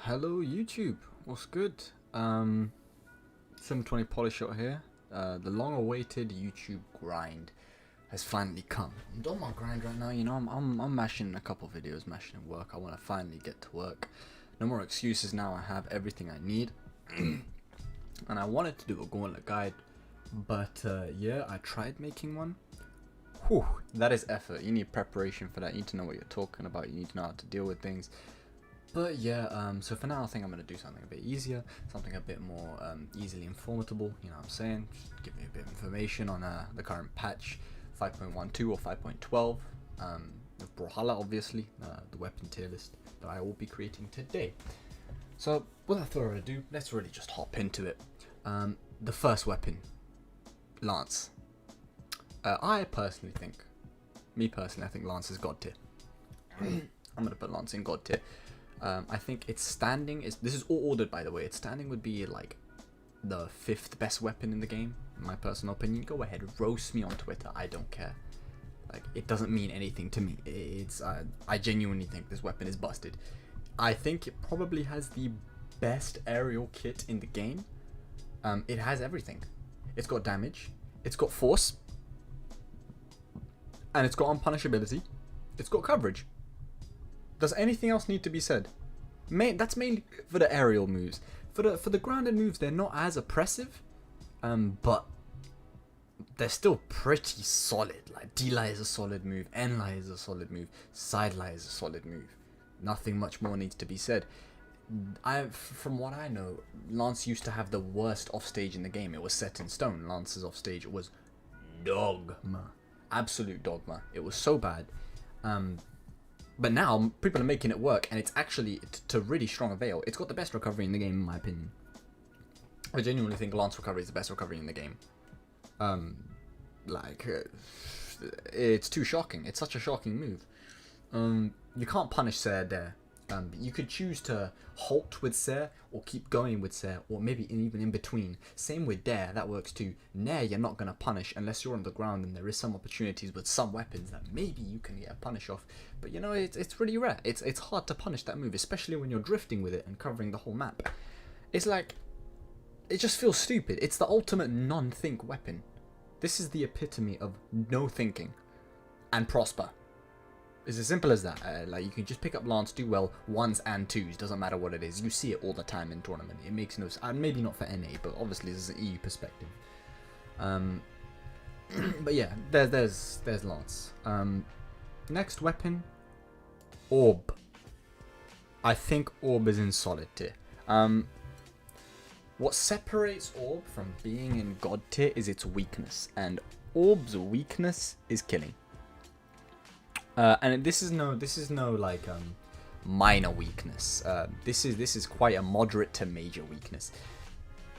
Hello YouTube, what's good? 720 Polyshot here. The long-awaited YouTube grind has finally come. I'm on my grind right now, you know. I'm mashing a couple videos, mashing at work. I want to finally get to work. No more excuses now. I have everything I need, and I wanted to do a gauntlet guide, but yeah, I tried making one. Whew, that is effort. You need preparation for that. You need to know what you're talking about. You need to know how to deal with things. But yeah, so for now I think I'm going to do something a bit easier, something a bit more easily informatable, you know what I'm saying, just give you a bit of information on the current patch 5.12 or 5.12 of Brawlhalla, obviously, the weapon tier list that I will be creating today. So without further ado, let's really just hop into it. The first weapon, Lance. I think Lance is God tier. I'm going to put Lance in God tier. I think its standing is, this is all ordered by the way, its standing would be like the 5th best weapon in the game, in my personal opinion. Go ahead, roast me on Twitter, I don't care. Like, it doesn't mean anything to me. I genuinely think this weapon is busted. I think it probably has the best aerial kit in the game. It has everything. It's got damage, it's got force, and it's got unpunishability, it's got coverage. Does anything else need to be said? That's mainly for the aerial moves. For the grounded moves, they're not as oppressive, but they're still pretty solid. Like D-Lie is a solid move, N-Lie is a solid move, Side-Lie is a solid move. Nothing much more needs to be said. From what I know, Lance used to have the worst offstage in the game. It was set in stone. Lance's offstage was dogma, absolute dogma. It was so bad. But now, people are making it work, and it's actually, to really strong avail, it's got the best recovery in the game, in my opinion. I genuinely think Lance recovery is the best recovery in the game. It's too shocking. It's such a shocking move. You can't punish Ser there. You could choose to halt with Ser, or keep going with Ser, or maybe even in between. Same with Dare, that works too. Nair, you're not going to punish unless you're on the ground, and there is some opportunities with some weapons that maybe you can get a punish off. But you know, it's really rare. It's hard to punish that move, especially when you're drifting with it and covering the whole map. It's like, it just feels stupid. It's the ultimate non-think weapon. This is the epitome of no thinking and prosper. It's as simple as that. Like, you can just pick up Lance, do well, 1s and 2s, doesn't matter what it is. You see it all the time in tournament. It makes no sense. Maybe not for NA, but obviously this is an EU perspective. But yeah, there's Lance. Next weapon, Orb. I think Orb is in solid tier. What separates Orb from being in God tier is its weakness, and Orb's weakness is killing. And this is no like minor weakness. This is quite a moderate to major weakness.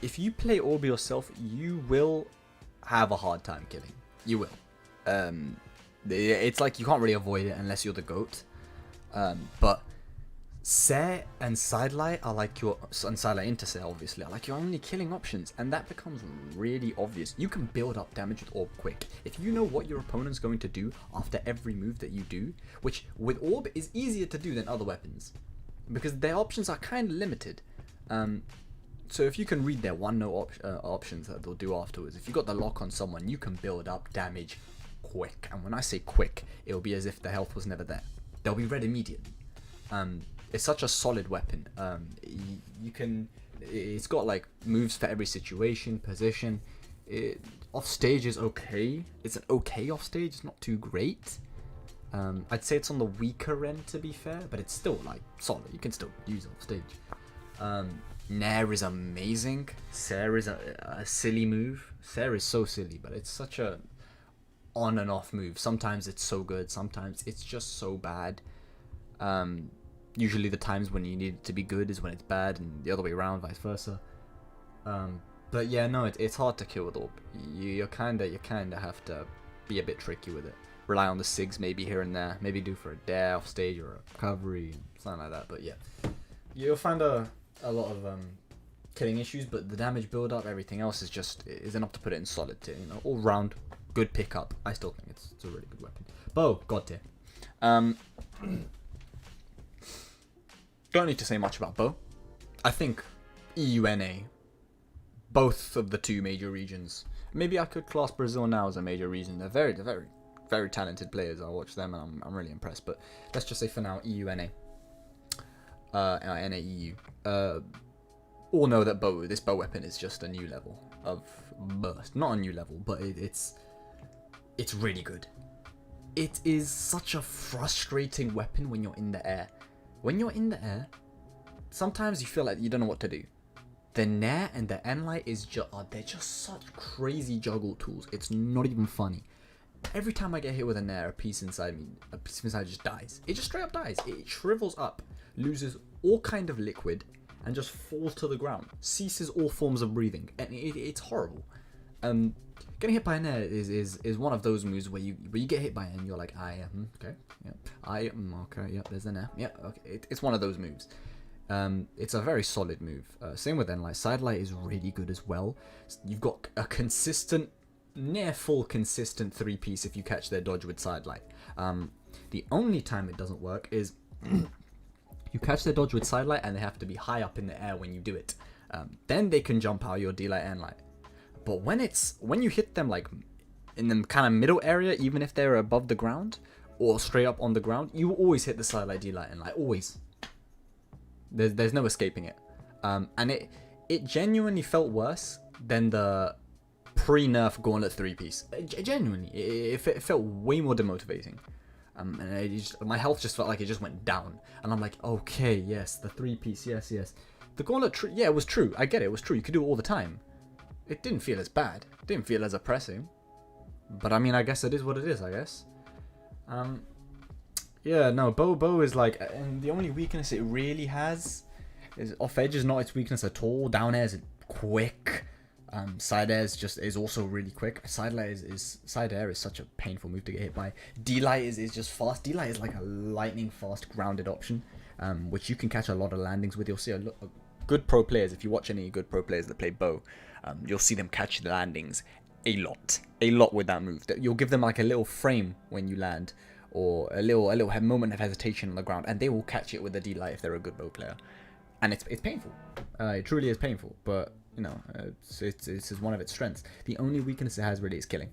If you play Orb yourself, you will have a hard time killing. You will. It's like you can't really avoid it unless you're the GOAT. But Ser and Side-Lie are like your, and Side-Lie into Ser obviously, are like your only killing options, and that becomes really obvious. You can build up damage with Orb quick. If you know what your opponent's going to do after every move that you do, which with Orb is easier to do than other weapons, because their options are kind of limited. So if you can read their options that they'll do afterwards, if you got the lock on someone, you can build up damage quick. And when I say quick, it'll be as if the health was never there. They'll be red immediately. It's such a solid weapon. It's got like moves for every situation, position. Off stage is okay. It's an okay off stage. It's not too great. I'd say it's on the weaker end, to be fair, but it's still like solid. You can still use off stage. Nair is amazing. Ser is a silly move. Ser is so silly, but it's such a on and off move. Sometimes it's so good. Sometimes it's just so bad. Usually the times when you need it to be good is when it's bad, and the other way around, vice versa. But yeah, no, it's hard to kill with Orb. You kinda have to be a bit tricky with it. Rely on the SIGs maybe here and there. Maybe do for a dare off stage or a recovery, something like that. But yeah, you'll find a lot of killing issues, but the damage build up, everything else is enough to put it in solid tier. You know, all round good pickup. I still think it's a really good weapon. Bow, God tier. Don't need to say much about Bow. I think EUNA, both of the two major regions. Maybe I could class Brazil now as a major region. They're very, very talented players. I watch them and I'm really impressed. But let's just say for now, EUNA, NAEU. All know that this bow weapon is just a new level of burst. Not a new level, but it's really good. It is such a frustrating weapon when you're in the air. When you're in the air, sometimes you feel like you don't know what to do. The Nair and the Enlight they're just such crazy juggle tools. It's not even funny. Every time I get hit with a Nair, a piece inside just dies. It just straight up dies. It shrivels up, loses all kind of liquid, and just falls to the ground. Ceases all forms of breathing, and it's horrible. Getting hit by an air is one of those moves where you get hit by it and you're like, okay, yeah, okay, yeah, there's an air, yeah, okay. It's one of those moves. It's a very solid move. Same with Enlight. Sidelight is really good as well. You've got a consistent, near full consistent 3-piece if you catch their dodge with Sidelight. The only time it doesn't work is you catch their dodge with Sidelight and they have to be high up in the air when you do it. Then they can jump out your D-Light and Light. But when you hit them like in the kind of middle area, even if they're above the ground or straight up on the ground, you always hit the Sidelight, D-Light and Light. Always. There's no escaping it. And it genuinely felt worse than the pre-nerf Gauntlet 3-piece. Genuinely, it felt way more demotivating. And my health just felt like it just went down. And I'm like, okay, yes, the 3-piece, yes. The Gauntlet, yeah, it was true. I get it, it was true. You could do it all the time. It didn't feel as bad. It didn't feel as oppressive. But I mean, I guess it is what it is, I guess. Yeah, no, bow is like, and the only weakness it really has is off edge is not its weakness at all. Down air is quick. Side air is also really quick. Side air is such a painful move to get hit by. D-Light is just fast. D-Light is like a lightning fast grounded option, which you can catch a lot of landings with. You'll see good pro players, if you watch any good pro players that play bow, you'll see them catch the landings a lot with that move. You'll give them like a little frame when you land, or a little moment of hesitation on the ground, and they will catch it with the D-Light if they're a good bow player. And it's painful. It truly is painful, but you know, it's one of its strengths. The only weakness it has really is killing,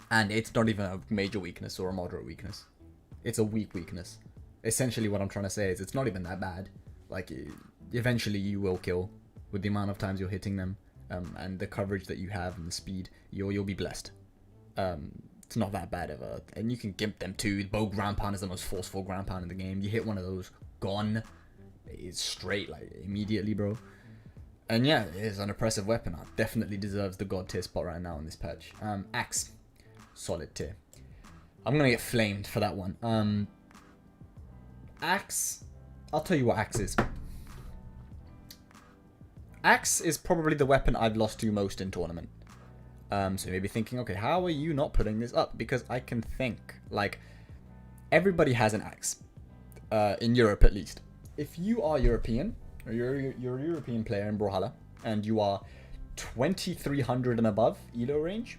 and it's not even a major weakness or a moderate weakness. It's a weak weakness. Essentially, what I'm trying to say is it's not even that bad. Like, eventually you will kill with the amount of times you're hitting them, and the coverage that you have and the speed. You'll be blessed. It's not that bad and you can gimp them too. Bow ground pound is the most forceful ground pound in the game. You hit one of those, gone. It's straight, like, immediately, bro. And yeah, it is an oppressive weapon. It definitely deserves the god tier spot right now in this patch. Axe, solid tier. I'm gonna get flamed for that one. Axe, I'll tell you what Axe is. Axe is probably the weapon I've lost to most in tournament. So you may be thinking, okay, how are you not putting this up? Because I can think, like, everybody has an axe, in Europe at least. If you are European, or you're a European player in Brawlhalla, and you are 2300 and above elo range,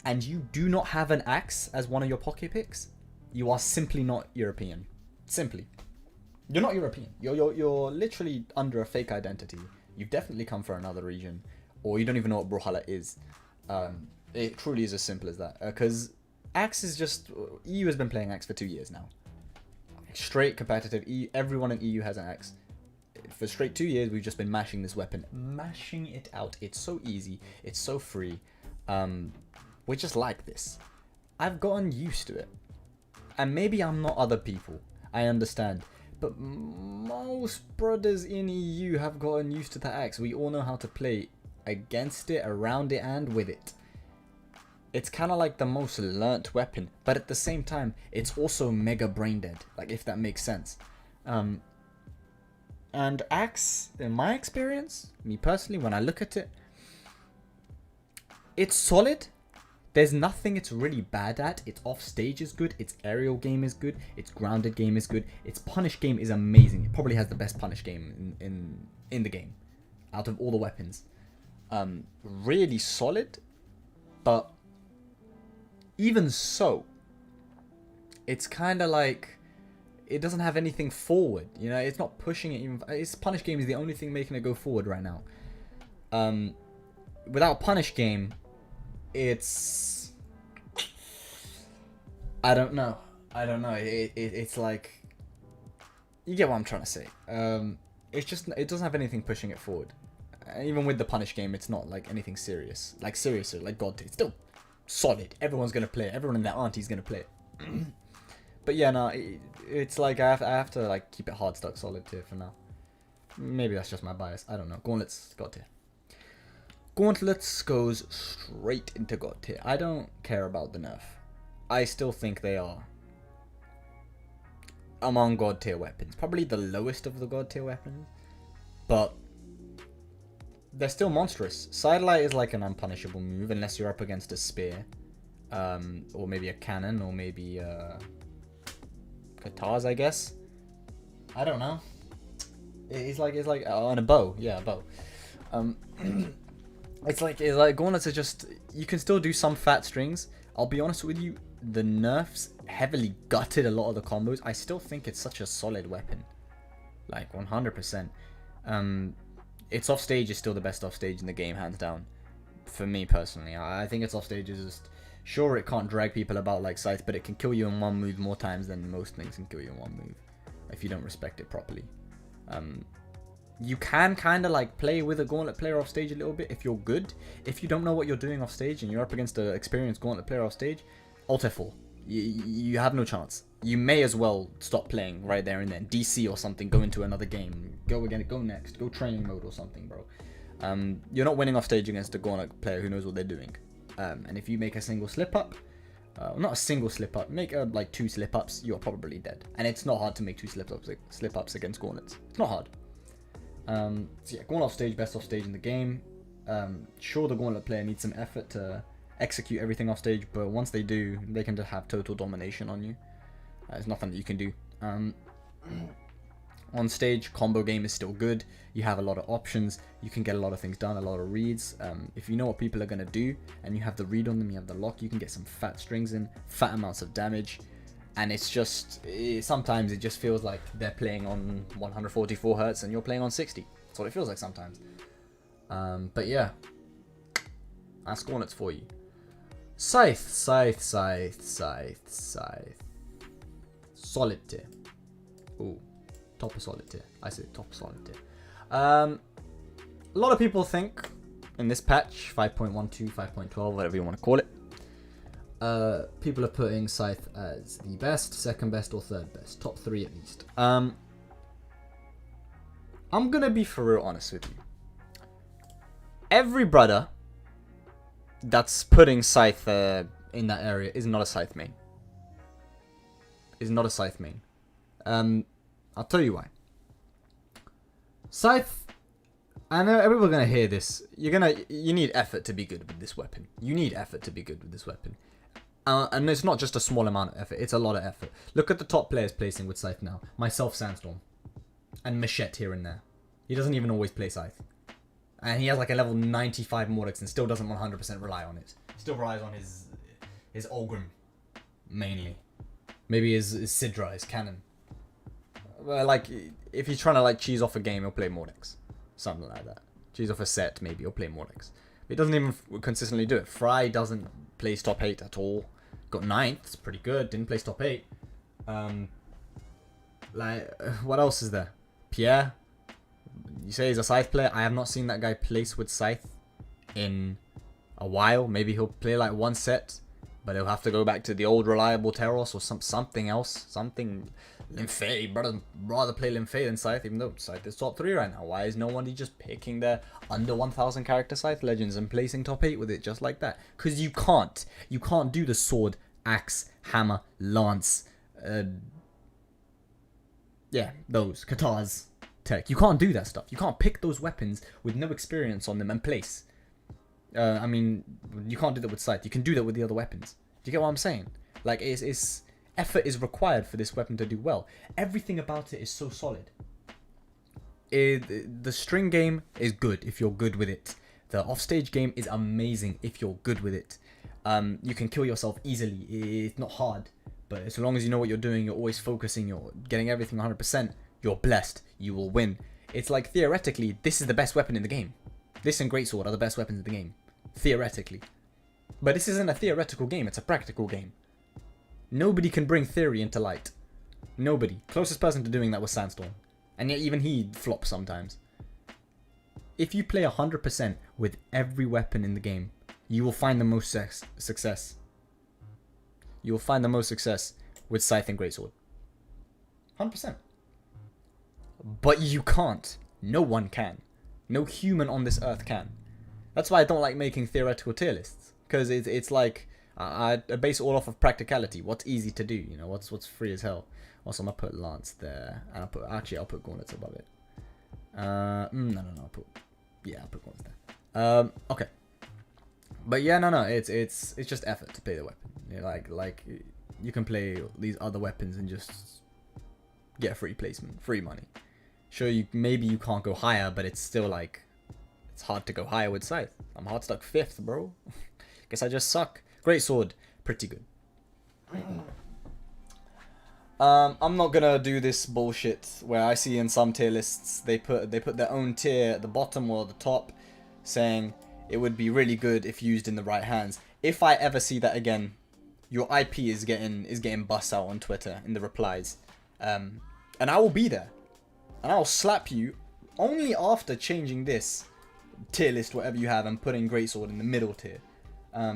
and you do not have an axe as one of your pocket picks, you are simply not European. Simply. You're not European. You're literally under a fake identity. You've definitely come from another region, or you don't even know what Brawlhalla is. It truly is as simple as that. Because Axe is just... EU has been playing Axe for 2 years now. Straight competitive. Everyone in EU has an Axe. For straight 2 years, we've just been mashing this weapon. Mashing it out. It's so easy. It's so free. We're just like this. I've gotten used to it. And maybe I'm not other people. I understand. But most brothers in EU have gotten used to the Axe. We all know how to play against it, around it, and with it. It's kind of like the most learnt weapon, but at the same time, it's also mega brain dead, like, if that makes sense. And Axe, in my experience, me personally, when I look at it, it's solid. There's nothing it's really bad at. Its off stage is good. Its aerial game is good. Its grounded game is good. Its punish game is amazing. It probably has the best punish game in the game, out of all the weapons. Really solid, but even so, it's kind of like it doesn't have anything forward. You know, it's not pushing it even. Its punish game is the only thing making it go forward right now. Without punish game, it's, I don't know. It's like, you get what I'm trying to say. It's just, it doesn't have anything pushing it forward. Even with the punish game, it's not like anything serious. Like seriouser, like God tier. It's still solid. Everyone's gonna play it. Everyone in their auntie's gonna play it. But yeah, no, it's like I have to like keep it hard stuck solid tier for now. Maybe that's just my bias. I don't know. Gauntlets, God tier. Gauntlets goes straight into God tier. I don't care about the nerf. I still think they are among God tier weapons. Probably the lowest of the God tier weapons. But they're still monstrous. Sidelight is like an unpunishable move unless you're up against a spear. Or maybe a cannon, or maybe KATARS, I guess. I don't know. It's like on a bow. Yeah, a bow. It's like Gauntlets are just, you can still do some fat strings. I'll be honest with you, the nerfs heavily gutted a lot of the combos. I still think it's such a solid weapon. Like 100%. Its offstage is still the best offstage in the game, hands down. For me personally, I think its offstage is just, sure, it can't drag people about like Scythe, but it can kill you in one move more times than most things can kill you in one move if you don't respect it properly. You can kind of like play with a Gauntlet player off stage a little bit if you're good. If you don't know what you're doing off stage and you're up against an experienced Gauntlet player off stage, Alt F4. You have no chance. You may as well stop playing right there and then. DC or something, go into another game. Go again, go next. Go training mode or something, bro. You're not winning off stage against a Gauntlet player who knows what they're doing. And if you make a single slip up, not a single slip up, make like 2 slip ups, you're probably dead. And it's not hard to make 2 slip ups against Gauntlets. It's not hard. So yeah, going off stage, best off stage in the game. Sure, the Gauntlet player needs some effort to execute everything off stage, but once they do, they can just have total domination on you. There's nothing that you can do. On stage, combo game is still good. You have a lot of options. You can get a lot of things done, a lot of reads. If you know what people are going to do, and you have the read on them, you have the lock, you can get some fat strings in, fat amounts of damage. And it's just, sometimes it just feels like they're playing on 144 Hz and you're playing on 60. That's what it feels like sometimes. But yeah, that's Gauntlets for you. Scythe. Solid tier. Ooh, top of solid tier. I say top of solid tier. A lot of people think in this patch, 5.12, 5.12, whatever you want to call it, people are putting Scythe as the best, second best, or third best. Top 3 at least. I'm gonna be for real honest with you. Every brother that's putting Scythe in that area is not a Scythe main. Is not a Scythe main. I'll tell you why. Scythe, I know everyone's gonna hear this. You need effort to be good with this weapon. You need effort to be good with this weapon. And it's not just a small amount of effort, it's a lot of effort. Look at the top players placing with Scythe now. Myself, Sandstorm. And Machette here and there. He doesn't even always play Scythe. And he has like a level 95 Mordex and still doesn't 100% rely on it. Still relies on his Ulgrim, mainly. Maybe his Sidra, his Cannon. Well, like, if he's trying to like cheese off a game, he'll play Mordex. Something like that. Cheese off a set, maybe he'll play Mordex. He doesn't even consistently do it. Fry doesn't place top 8 at all. Got 9th, it's pretty good. Didn't place top 8. Like, what else is there? Pierre. You say he's a Scythe player. I have not seen that guy place with Scythe in a while. Maybe he'll play like one set, but he'll have to go back to the old reliable Teros or something else. Something. Linfei, brother, rather play Linfei than Scythe, even though Scythe is top 3 right now. Why is no one just picking their under 1,000 character Scythe legends and placing top 8 with it just like that? Because you can't. You can't do the sword, axe, hammer, lance, yeah, those, KATARS, tech. You can't do that stuff. You can't pick those weapons with no experience on them and place. I mean, you can't do that with Scythe. You can do that with the other weapons. Do you get what I'm saying? Like, it's effort is required for this weapon to do well. Everything about it is so solid. The string game is good if you're good with it. The offstage game is amazing if you're good with it. You can kill yourself easily. It's not hard. But as long as you know what you're doing, you're always focusing, you're getting everything 100%, you're blessed. You will win. It's like, theoretically, this is the best weapon in the game. This and Greatsword are the best weapons in the game. Theoretically. But this isn't a theoretical game, it's a practical game. Nobody can bring theory into light. Nobody. Closest person to doing that was Sandstorm. And yet even he flops sometimes. If you play 100% with every weapon in the game, you will find the most success. You will find the most success with Scythe and Greatsword. 100%. But you can't. No one can. No human on this earth can. That's why I don't like making theoretical tier lists. Because it's like, I base it all off of practicality. What's easy to do, you know, what's free as hell. Also, I'm going to put Lance there. And I'll put Gauntlets above it. No, I'll put Gauntlets there. Okay. But yeah, no, it's just effort to play the weapon. You know, like you can play these other weapons and just get free placement, free money. Sure, maybe you can't go higher, but it's still like, it's hard to go higher with Scythe. I'm hard stuck 5th, bro. Guess I just suck. Greatsword, pretty good. I'm not gonna do this bullshit where I see in some tier lists they put their own tier at the bottom or the top, saying it would be really good if used in the right hands. If I ever see that again, your IP is getting bust out on Twitter in the replies, and I will be there, and I'll slap you only after changing this tier list, whatever you have, and putting Greatsword in the middle tier.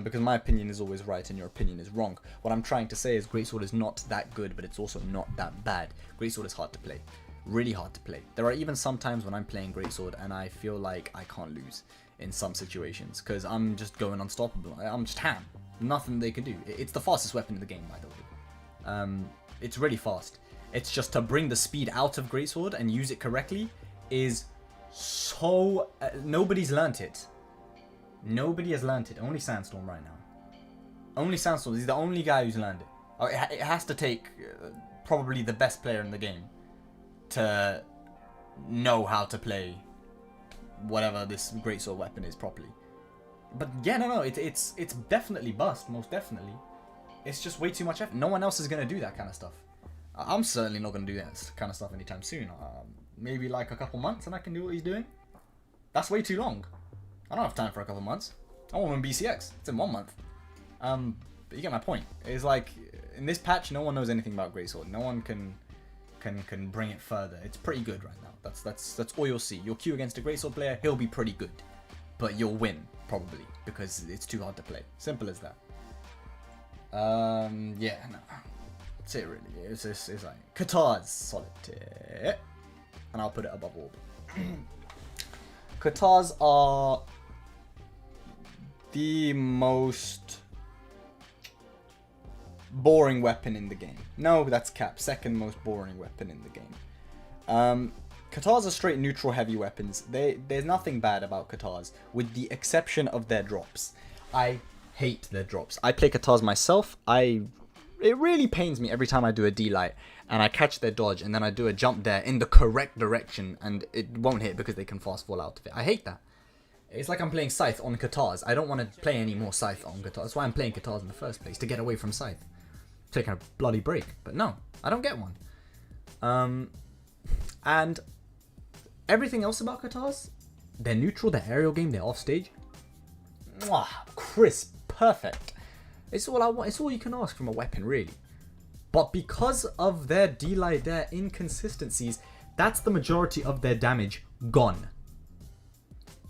Because my opinion is always right and your opinion is wrong. What I'm trying to say is Greatsword is not that good, but it's also not that bad. Greatsword is hard to play. Really hard to play. There are even some times when I'm playing Greatsword and I feel like I can't lose in some situations. Because I'm just going unstoppable. I'm just ham. Nothing they can do. It's the fastest weapon in the game, by the way. It's really fast. It's just to bring the speed out of Greatsword and use it correctly is so... nobody's learnt it. Nobody has learnt it. Only Sandstorm right now. Only Sandstorm. He's the only guy who's learned it. Oh, it has to take probably the best player in the game to know how to play whatever this Greatsword weapon is properly. But yeah, no, it's definitely bust, most definitely. It's just way too much effort. No one else is going to do that kind of stuff. I'm certainly not going to do that kind of stuff anytime soon. Maybe like a couple months and I can do what he's doing. That's way too long. I don't have time for a couple months. I want to win BCX. It's in 1 month. But you get my point. It's like, in this patch, no one knows anything about Greatsword. No one can bring it further. It's pretty good right now. That's all you'll see. You'll queue against a Greatsword player, he'll be pretty good. But you'll win, probably, because it's too hard to play. Simple as that. Yeah, no. That's it, really. It's like, KATARS, solid tier. And I'll put it above all. KATARS are the most boring weapon in the game. No, that's cap. Second most boring weapon in the game. KATARS are straight neutral heavy weapons. There's nothing bad about KATARS, with the exception of their drops. I hate their drops. I play KATARS myself. It really pains me every time I do a D-light and I catch their dodge and then I do a jump there in the correct direction and it won't hit because they can fast fall out of it. I hate that. It's like I'm playing Scythe on KATARS. I don't want to play any more Scythe on KATARS. That's why I'm playing KATARS in the first place, to get away from Scythe. Taking a bloody break. But no, I don't get one. And everything else about KATARS, they're neutral, their aerial game, they're offstage. Mwah, crisp, perfect. It's all I want. It's all you can ask from a weapon, really. But because of their delay, their inconsistencies, that's the majority of their damage gone.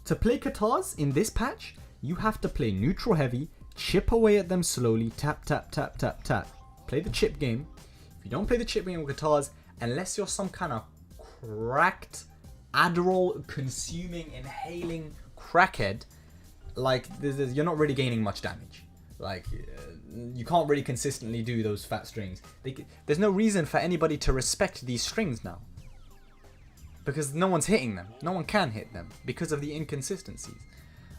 To play KATARS in this patch, you have to play neutral heavy, chip away at them slowly, tap, tap, tap, tap, tap. Play the chip game. If you don't play the chip game with KATARS, unless you're some kind of cracked, Adderall consuming, inhaling crackhead, like, you're not really gaining much damage. Like, you can't really consistently do those fat strings. There's no reason for anybody to respect these strings now. Because no one's hitting them. No one can hit them because of the inconsistencies.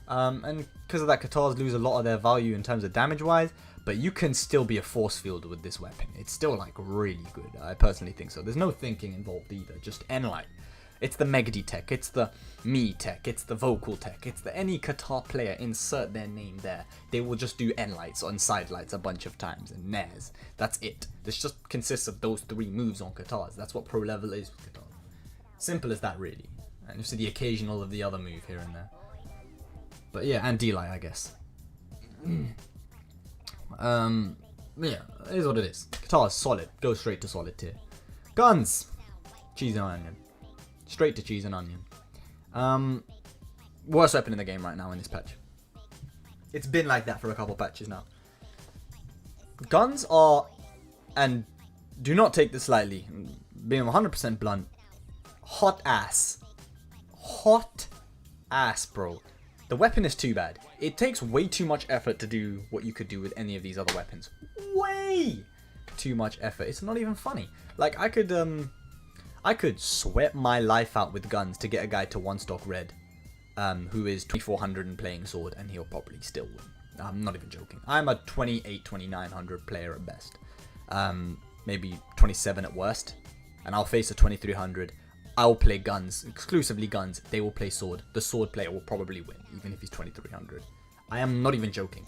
And because of that, KATARS lose a lot of their value in terms of damage-wise. But you can still be a force field with this weapon. It's still, like, really good. I personally think so. There's no thinking involved either. Just N-Light. It's the Megdy tech, it's the me tech, it's the vocal tech, it's the any Katar player, insert their name there. They will just do N lights on side lights a bunch of times and nairs. That's it. This just consists of those 3 moves on KATARS. That's what pro level is with KATARS. Simple as that, really. And you see the occasional of the other move here and there. But yeah, and D-Light, I guess. Yeah, it is what it is. KATARS, solid. Go straight to solid tier. Guns! Cheese and onion. Straight to cheese and onion. Worst weapon in the game right now in this patch. It's been like that for a couple patches now. Guns are, and do not take this lightly, being 100% blunt, hot ass. Hot ass, bro. The weapon is too bad. It takes way too much effort to do what you could do with any of these other weapons. Way too much effort. It's not even funny. Like, I could sweat my life out with guns to get a guy to 1-stock red, who is 2400 and playing sword, and he'll probably still win. I'm not even joking. I'm a 2900 player at best. Maybe 27 at worst. And I'll face a 2300. I'll play guns, exclusively guns. They will play sword. The sword player will probably win, even if he's 2300. I am not even joking.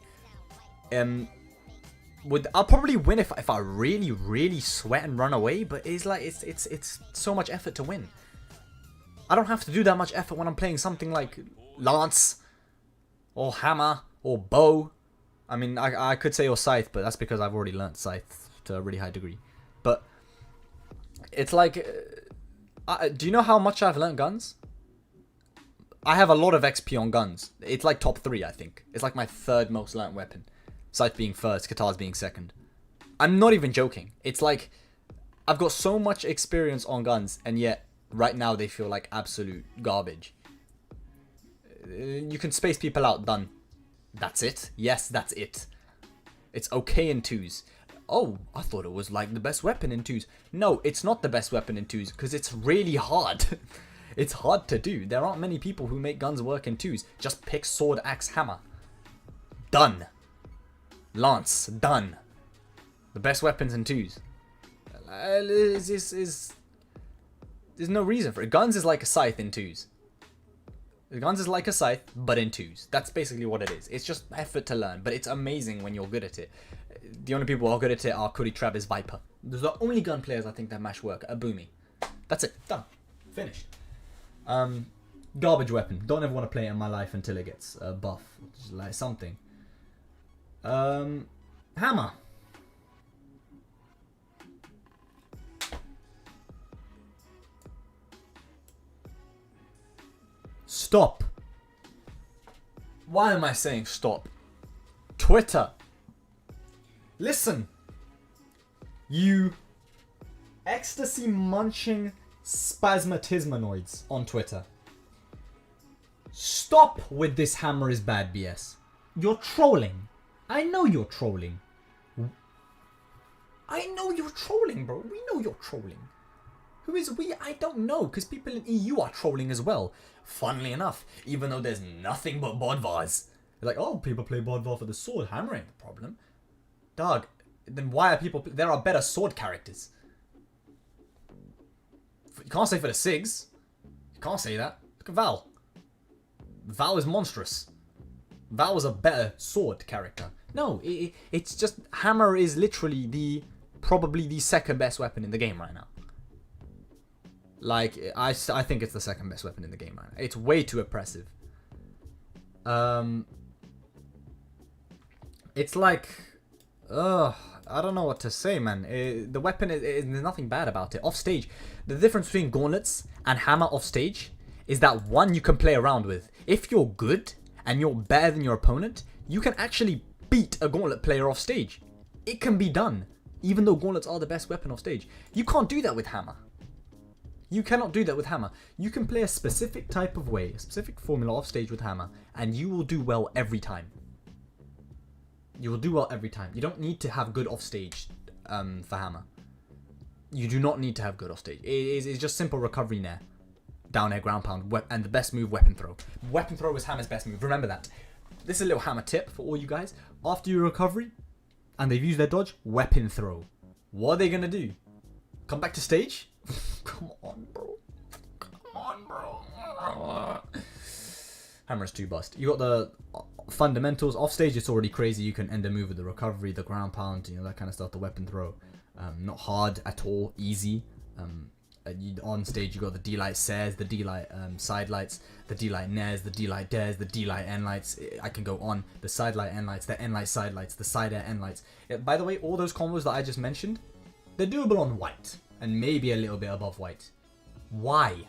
I'll probably win if I really sweat and run away, but it's like it's so much effort to win. I don't have to do that much effort when I'm playing something like Lance or Hammer or Bow. I mean, I could say or Scythe, but that's because I've already learnt Scythe to a really high degree. But it's like, do you know how much I've learnt guns? I have a lot of XP on guns. It's like top 3, I think. It's like my 3rd most learnt weapon. Scythe being 1st, KATARS being 2nd. I'm not even joking. It's like, I've got so much experience on guns, and yet, right now, they feel like absolute garbage. You can space people out, done. That's it? Yes, that's it. It's okay in 2s. Oh, I thought it was like the best weapon in 2s. No, it's not the best weapon in 2s, because it's really hard. It's hard to do. There aren't many people who make guns work in 2s. Just pick sword, axe, hammer. Done. Lance, done. The best weapons in 2s. There's no reason for it. Guns is like a Scythe in 2s. Guns is like a Scythe, but in 2s. That's basically what it is. It's just effort to learn, but it's amazing when you're good at it. The only people who are good at it are Curry, Travis, Viper. Those are the only gun players I think that mash work. A Boomy. That's it. Done. Finished. Garbage weapon. Don't ever want to play it in my life until it gets a buff. Just like something. Hammer. Stop. Why am I saying stop? Twitter. Listen. You ecstasy munching spasmatismanoids on Twitter. Stop with this hammer is bad BS. You're trolling. I know you're trolling. I know you're trolling, bro. We know you're trolling. Who is we? I don't know, because people in EU are trolling as well. Funnily enough, even though there's nothing but Bodvars. They're like, oh, people play Bodvar for the sword. Hammer ain't the problem. Dog, then why are people... There are better sword characters. You can't say for the Sigs. You can't say that. Look at Val. Val is monstrous. Val was a better sword character. No, it's just... Hammer is literally probably the 2nd best weapon in the game right now. Like, I think it's the 2nd best weapon in the game right now. It's way too oppressive. It's like... I don't know what to say, man. The weapon, there's nothing bad about it. Off stage, the difference between Gauntlets and Hammer off stage is that one you can play around with. If you're good and you're better than your opponent, you can actually beat a Gauntlet player off stage. It can be done, even though Gauntlets are the best weapon off stage. You can't do that with Hammer. You cannot do that with Hammer. You can play a specific type of way, a specific formula off stage with Hammer, and you will do well every time. You will do well every time. You don't need to have good off stage for Hammer. You do not need to have good off stage. It's just simple recovery nair. Down air, ground pound, and the best move, weapon throw. Weapon throw is Hammer's best move. Remember that. This is a little Hammer tip for all you guys. After your recovery, and they've used their dodge, weapon throw. What are they going to do? Come back to stage? Come on, bro. Come on. Hammer is too bust. You got the fundamentals. Off stage, it's already crazy. You can end a move with the recovery, the ground pound, you know, that kind of stuff. The weapon throw, not hard at all, easy. On stage, you got the D-Light Sares, the D-Light side lights, the D-Light Nares, the D-Light Dares, the D-Light N lights. I can go on. The side light N lights, the N light side lights, the side air N lights. By the way, all those combos that I just mentioned, they're doable on white and maybe a little bit above white. Why?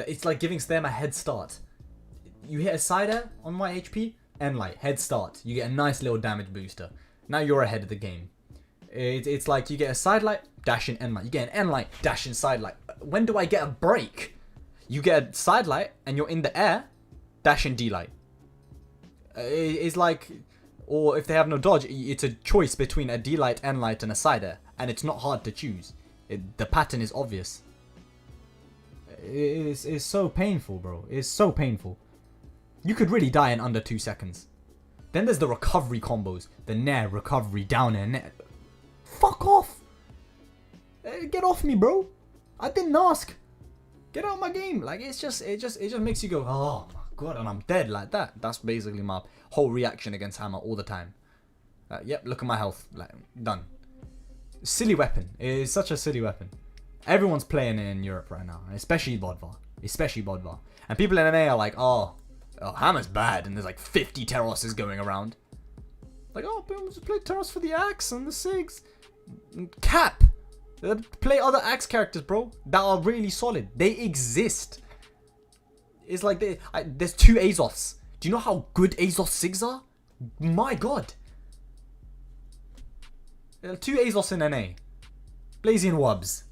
It's like giving Stem a head start. You hit a side air on white HP, N light, head start. You get a nice little damage booster. Now you're ahead of the game. It's like you get a side light, dash in N light. You get an N light, dash in side light. When do I get a break? You get a side light and you're in the air, dash in D light. It's like, or if they have no dodge, it's a choice between a D light, N light, and a side air, and it's not hard to choose. The pattern is obvious. It's so painful, bro. It's so painful. You could really die in under 2 seconds. Then there's the recovery combos. The Nair, recovery, down air, Nair. Fuck off! Get off me, bro. I didn't ask. Get out of my game. Like, it just makes you go, oh my god, and I'm dead like that. That's basically my whole reaction against Hammer all the time. Yep, look at my health. Like, done. Silly weapon. It is such a silly weapon. Everyone's playing it in Europe right now, especially Bodvar. Especially Bodvar. And people in NA are like, oh, Hammer's bad, and there's like 50 Terrorses going around. Like, oh, people just play Terros for the Axe and the Sigs. Cap! Play other Axe characters, bro, that are really solid. They exist. It's like, there's 2 Azos. Do you know how good Azos Sigs are? My god. 2 Azos in NA. Blazion Wubs.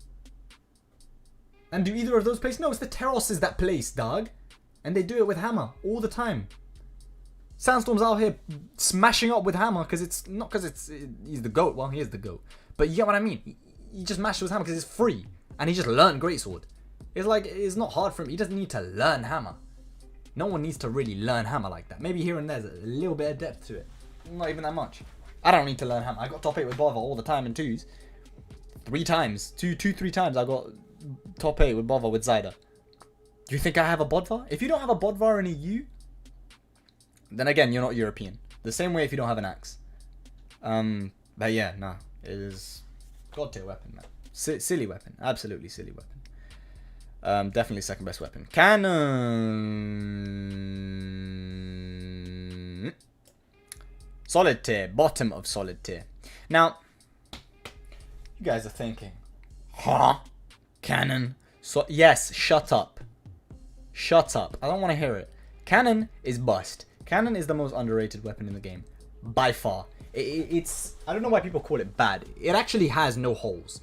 And do either of those place? No, it's the Terrorses that place, dog. And they do it with Hammer all the time. Sandstorm's out here smashing up with Hammer because it's not because he's the GOAT. Well, he is the GOAT. But you get what I mean. He just mashes with Hammer because it's free. And he just learned Greatsword. It's like, it's not hard for him. He doesn't need to learn Hammer. No one needs to really learn Hammer like that. Maybe here and there's a little bit of depth to it. Not even that much. I don't need to learn Hammer. I got top 8 with Bother all the time in 2s. 3 times. 3 times I got top 8 with Bother with Zyda. Do you think I have a Bodvar? If you don't have a Bodvar in a U, then again, you're not European. The same way if you don't have an Axe. But yeah, nah. It is god tier weapon, man. Silly weapon. Absolutely silly weapon. Definitely second best weapon. Cannon. Solid tier. Bottom of solid tier. Now, you guys are thinking, huh? Cannon. So yes, shut up. Shut up. I don't want to hear it. Cannon is bust. Cannon is the most underrated weapon in the game. By far. It's... I don't know why people call it bad. It actually has no holes.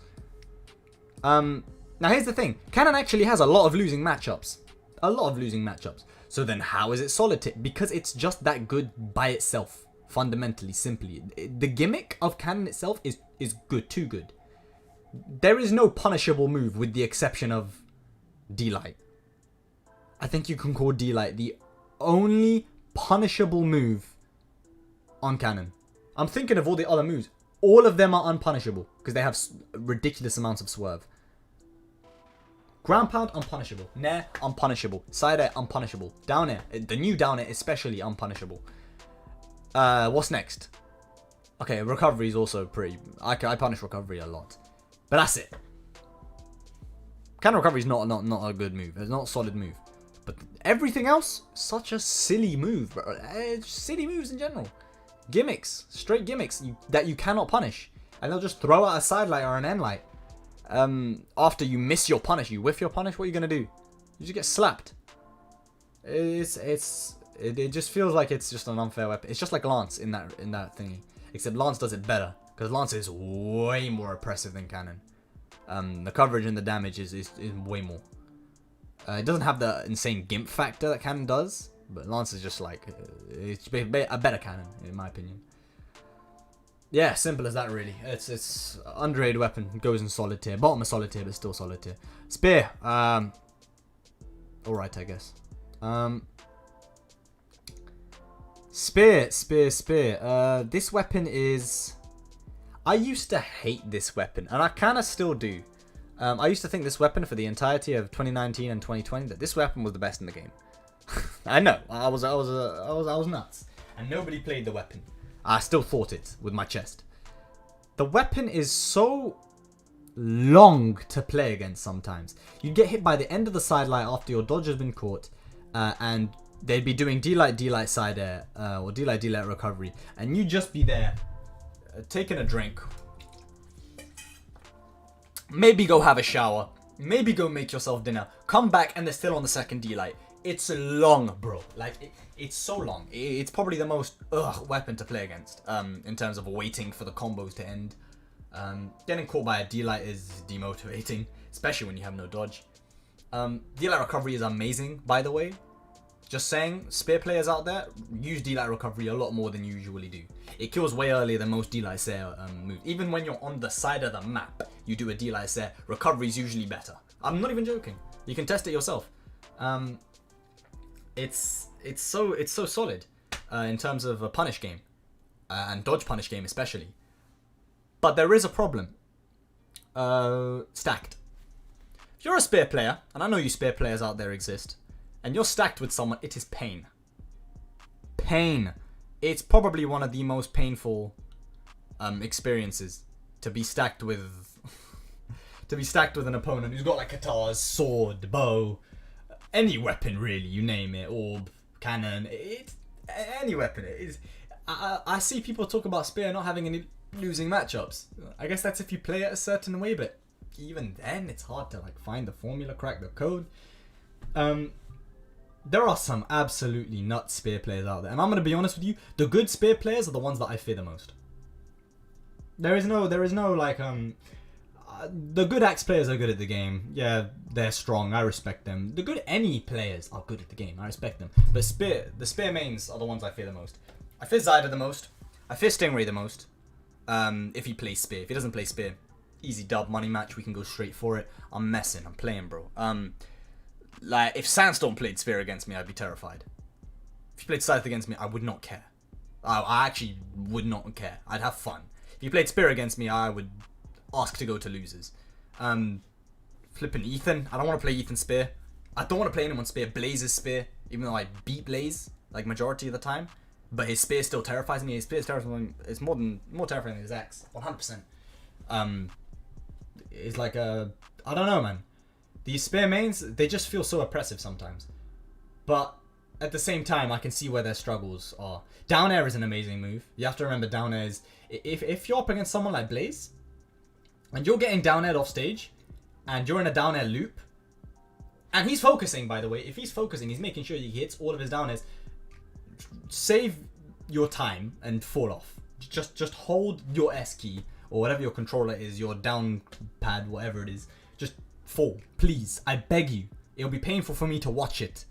Now here's the thing. Cannon actually has a lot of losing matchups. A lot of losing matchups. So then how is it solid tier? Because it's just that good by itself. Fundamentally, simply. The gimmick of Cannon itself is good. Too good. There is no punishable move with the exception of D-Light. I think you can call D-Light the only punishable move on Cannon. I'm thinking of all the other moves. All of them are unpunishable because they have ridiculous amounts of swerve. Ground pound, unpunishable. Nair, unpunishable. Side air, unpunishable. Down air, the new down air, especially unpunishable. What's next? Okay, recovery is also pretty... I punish recovery a lot. But that's it. Cannon recovery is not a good move. It's not a solid move. But everything else, such a silly move, bro. Silly moves in general. Gimmicks, straight gimmicks that you cannot punish. And they'll just throw out a side light or an end light. After you miss your punish, you whiff your punish, what are you going to do? You just get slapped. It just feels like it's just an unfair weapon. It's just like Lance in that thingy. Except Lance does it better. Because Lance is way more oppressive than Cannon. The coverage and the damage is way more. It doesn't have the insane gimp factor that Cannon does. But Lance is just like... it's a better Cannon, in my opinion. Yeah, simple as that, really. It's underrated weapon. Goes in solid tier. Bottom of solid tier, but still solid tier. Spear. Alright, I guess. Spear. This weapon is... I used to hate this weapon. And I kind of still do. I used to think this weapon for the entirety of 2019 and 2020, that this weapon was the best in the game. I know. I was nuts. And nobody played the weapon. I still fought it with my chest. The weapon is so long to play against sometimes. You get hit by the end of the side light after your dodge has been caught, and they'd be doing D-light side air, or D-light recovery, and you just be there, taking a drink, maybe go have a shower, maybe go make yourself dinner, come back and they're still on the second D-light. It's long, bro. Like, it's so long. It's probably the most weapon to play against, in terms of waiting for the combos to end. Getting caught by a D-light is demotivating, especially when you have no dodge. D-light recovery is amazing, by the way. Just saying, spear players out there, use D-light recovery a lot more than you usually do. It kills way earlier than most D-light Sair moves. Even when you're on the side of the map, you do a D-light Sair, recovery is usually better. I'm not even joking. You can test it yourself. It's so solid in terms of a punish game, and dodge punish game especially. But there is a problem. Stacked. If you're a spear player, and I know you spear players out there exist, and you're stacked with someone, it is pain. Pain. It's probably one of the most painful experiences to be stacked with an opponent who's got like KATARS, sword, bow, any weapon really, you name it, orb, cannon, any weapon. It is. I see people talk about spear not having any losing matchups. I guess that's if you play it a certain way, but even then it's hard to like find the formula, crack the code. There are some absolutely nuts spear players out there, and I'm gonna be honest with you, the good spear players are the ones that I fear the most. There is no like the good axe players are good at the game. Yeah, they're strong. I respect them. The good any players are good at the game. I respect them. But the spear mains are the ones I fear the most. I fear Zyda the most. I fear Stingray the most. If he plays spear. If he doesn't play spear, easy dub, money match. We can go straight for it. I'm messing. I'm playing, bro. Like if Sandstorm played spear against me, I'd be terrified. If he played Scythe against me, I would not care. I actually would not care. I'd have fun. If he played spear against me, I would ask to go to losers. Flipping Ethan. I don't want to play Ethan spear. I don't want to play anyone spear. Blaze's spear, even though I beat Blaze like majority of the time, but his spear still terrifies me. His spear is terrifying. It's more terrifying than his axe. 100%. It's like I don't know, man. These spear mains, they just feel so oppressive sometimes. But at the same time, I can see where their struggles are. Down air is an amazing move. You have to remember down air is if you're up against someone like Blaze, and you're getting down aired off stage, and you're in a down air loop, and he's focusing, by the way. If he's focusing, he's making sure he hits all of his down airs. Save your time and fall off. Just hold your S key, or whatever your controller is, your down pad, whatever it is. Just fall, please. I beg you. It'll be painful for me to watch it.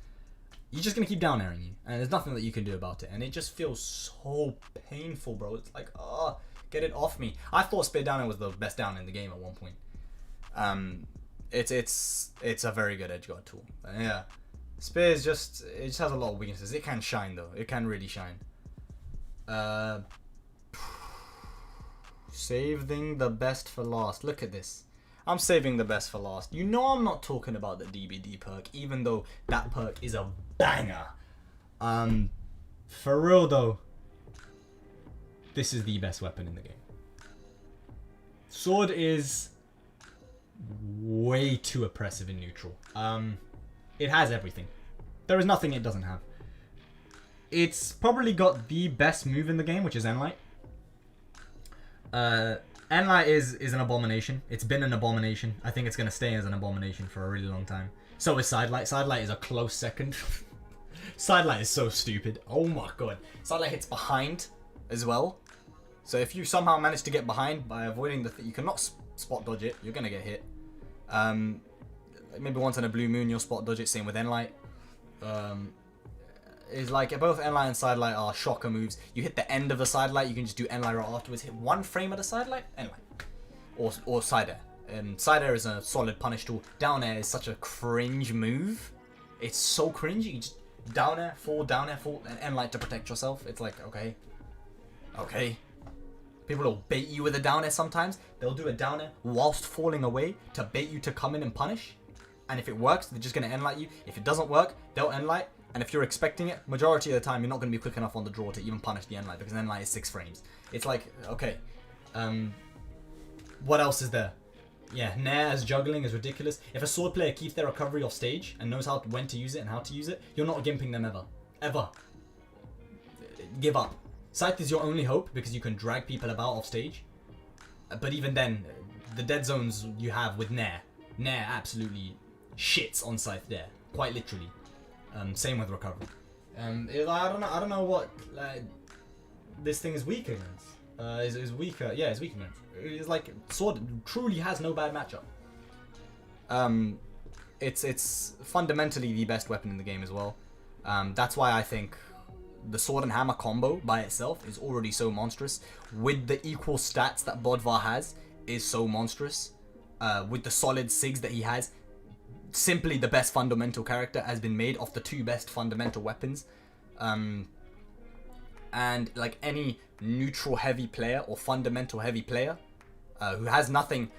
You're just going to keep down airing you, and there's nothing that you can do about it. And it just feels so painful, bro. It's like, get it off me. I thought spear down air was the best down in the game at one point. It's a very good edgeguard tool. Yeah, spear is just, it just has a lot of weaknesses. It can shine though. It can really shine. Saving the best for last. Look at this. I'm saving the best for last. You know I'm not talking about the DBD perk, even though that perk is a banger. For real though, this is the best weapon in the game. Sword is way too oppressive in neutral. It has everything. There is nothing it doesn't have. It's probably got the best move in the game, which is Enlight. Enlight is an abomination. It's been an abomination. I think it's going to stay as an abomination for a really long time. So is Sidelight. Sidelight is a close second. Sidelight is so stupid. Oh my god. Sidelight hits behind as well. So if you somehow manage to get behind by avoiding the you cannot spot dodge it, you're going to get hit. Maybe once in a blue moon you'll spot dodge it. Same with Enlight. Is like both Enlight and Sidelight are shocker moves. You hit the end of the Sidelight, you can just do Enlight right afterwards. Hit one frame of the Sidelight, Enlight. Or Side Air. Side Air is a solid punish tool. Down Air is such a cringe move. It's so cringy. You just down air, fall, and Enlight to protect yourself. It's like, okay. Okay. People will bait you with a down air sometimes. They'll do a down air whilst falling away to bait you to come in and punish. And if it works, they're just going to Enlight you. If it doesn't work, they'll Enlight. And if you're expecting it, majority of the time, you're not going to be quick enough on the draw to even punish the end light, because end light is 6 frames. It's like, okay, what else is there? Yeah, Nair as juggling is ridiculous. If a sword player keeps their recovery off stage and knows when to use it and how to use it, you're not gimping them ever. Ever. Give up. Scythe is your only hope because you can drag people about off stage. But even then, the dead zones you have with Nair absolutely shits on Scythe there. Quite literally. Same with recovery. I don't know what this thing is weak against. Is weaker. Yeah, it's weak against. It's like sword truly has no bad matchup. It's fundamentally the best weapon in the game as well. That's why I think the sword and hammer combo by itself is already so monstrous. With the equal stats that Bodvar has, is so monstrous. With the solid SIGs that he has, simply the best fundamental character has been made of the 2 best fundamental weapons. And like any neutral heavy player or fundamental heavy player who has nothing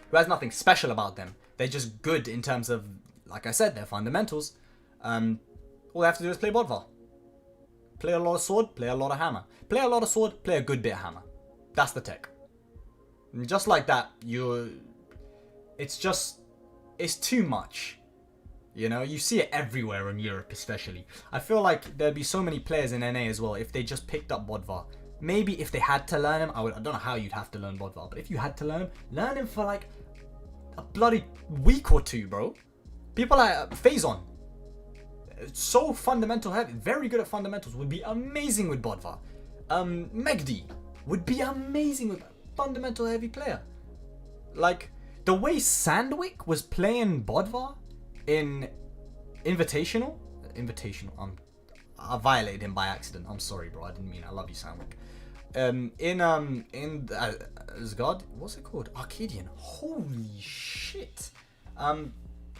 special about them, they're just good in terms of, like I said, their fundamentals. All they have to do is play Bodvar. Play a lot of sword, play a lot of hammer. Play a lot of sword, play a good bit of hammer. That's the tech. And just like that, it's too much. You know, you see it everywhere in Europe especially. I feel like there'd be so many players in NA as well if they just picked up Bodvar. Maybe if they had to learn him, I don't know how you'd have to learn Bodvar, but if you had to learn him for like a bloody week or 2, bro. People like Phazon, so fundamental heavy, very good at fundamentals, would be amazing with Bodvar. Megdi would be amazing with fundamental heavy player. Like the way Sandwick was playing Bodvar in Invitational, I violated him by accident. I'm sorry, bro. I didn't mean. I love you, Sandwick. God, what's it called? Arcadian. Holy shit.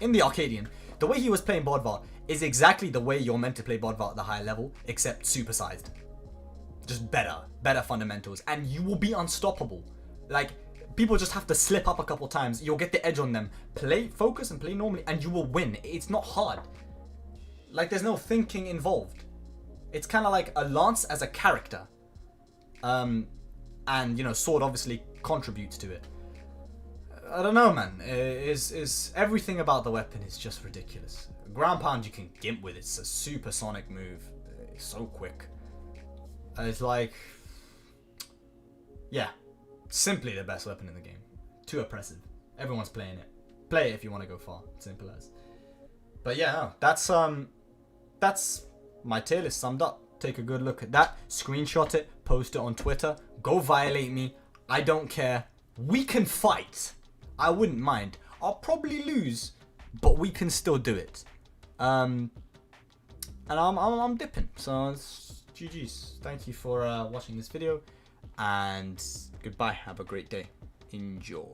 In the Arcadian, the way he was playing Bodvar is exactly the way you're meant to play Bodvar at the high level, except supersized. Just better fundamentals, and you will be unstoppable. Like, people just have to slip up a couple times. You'll get the edge on them. Focus and play normally, and you will win. It's not hard. Like, there's no thinking involved. It's kind of like a lance as a character. And, you know, sword obviously contributes to it. I don't know, man. Is everything about the weapon is just ridiculous. Ground pound you can gimp with. It's a supersonic move. It's so quick. It's like, yeah, simply the best weapon in the game. Too oppressive. Everyone's playing it. Play it if you want to go far. Simple as. But yeah, no, that's my tier list summed up. Take a good look at that. Screenshot it. Post it on Twitter. Go violate me. I don't care. We can fight. I wouldn't mind. I'll probably lose, but we can still do it. And I'm dipping. So it's GG's. Thank you for watching this video, and goodbye. Have a great day. Enjoy.